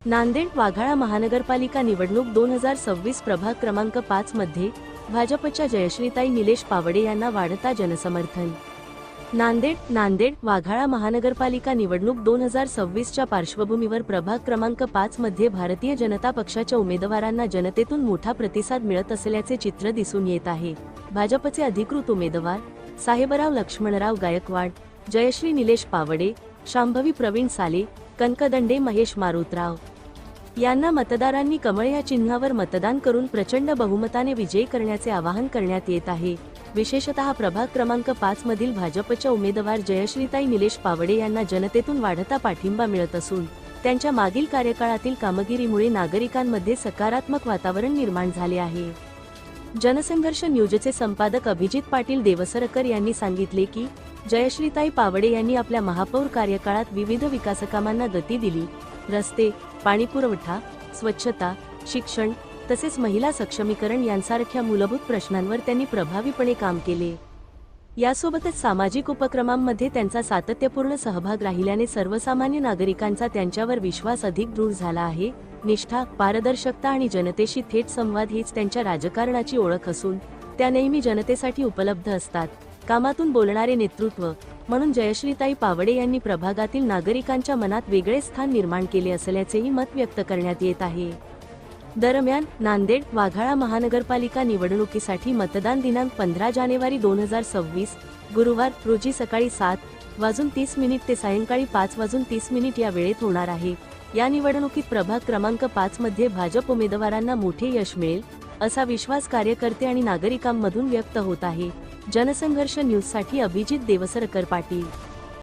नांदेड वाघाळा महानगरपालिका निवडणूक 2026 प्रभाग क्रमांक 5 मध्ये भाजपच्या जयश्रीताई निलेश पावडे यांना वाढता जनसमर्थन। नांदेड वाघाळा महानगरपालिका निवडणूक 2026 च्या पार्श्वभूमीवर प्रभाग क्रमांक 5 मध्ये भारतीय जनता पक्षाच्या उमेदवारांना जनतेतून मोठा प्रतिसाद मिळत असल्याचे चित्र दिसून येत आहे। भाजपचे अधिकृत उमेदवार साहेबराव लक्ष्मणराव गायकवाड, जयश्री निलेश पावडे, शांभवी प्रवीण साले, कनकदंडे महेश मारुतराव यांना मतदारांनी कमळ या चिन्हावर मतदान करून प्रचंड बहुमताने विजयी करण्याचे आवाहन करण्यात येत आहे। विशेषतः प्रभाग क्रमांक 5 मधील भाजपच्या उमेदवार जयश्रीताई निलेश पावडे यांना जनतेतून वाढता पाठिंबा मिळत असून त्यांच्या मागील कार्यकाळातील कामगिरीमुळे नागरिकांमध्ये सकारात्मक वातावरण निर्माण झाले आहे। जनसंघर्ष न्यूजचे संपादक अभिजित पाटील देवसरकर यांनी सांगितले की जयश्रीताई पावडे यांनी आपल्या महापौर कार्यकाळात विविध विकासकामांना गती दिली। रस्ते, पाणीपुरवठा, स्वच्छता, शिक्षण तसेच महिला सक्षमीकरण यांसारख्या मूलभूत प्रश्नांवर त्यांनी प्रभावीपणे काम केले। यासोबतच सामाजिक उपक्रमांमध्ये त्यांचा सातत्यपूर्ण सहभाग राहिल्याने सर्वसामान्य नागरिकांचा त्यांच्यावर विश्वास अधिक दृढ झाला आहे। निष्ठा, पारदर्शकता आणि जनतेशी थेट संवाद हीच त्यांच्या राजकारणाची ओळख असून त्या नेहमी जनतेसाठी उपलब्ध असतात। कामातून बोलणारे नेतृत्व म्हणून जयश्रीताई पावडे यांनी प्रभागातील नागरिकांच्या मनात वेगळे स्थान निर्माण केले असल्याचेही मत व्यक्त करण्यात येत आहे। दरम्यान नांदेड वाघाळा महानगरपालिका निवडणुकीसाठी मतदान दिनांक 15 जानेवारी 2026 गुरुवार रोजी सकाळी 7:30 ते सायंकाळी 5:30 या वेळेत होणार आहे। या निवडणुकीत प्रभाग क्रमांक 5 मध्ये भाजप उमेदवारांना मोठे यश मिळेल असा विश्वास कार्यकर्ते आणि नागरिकांमधून व्यक्त होत आहे। जनसंघर्ष न्यूजसाठी अभिजित देवसरकर पाटील।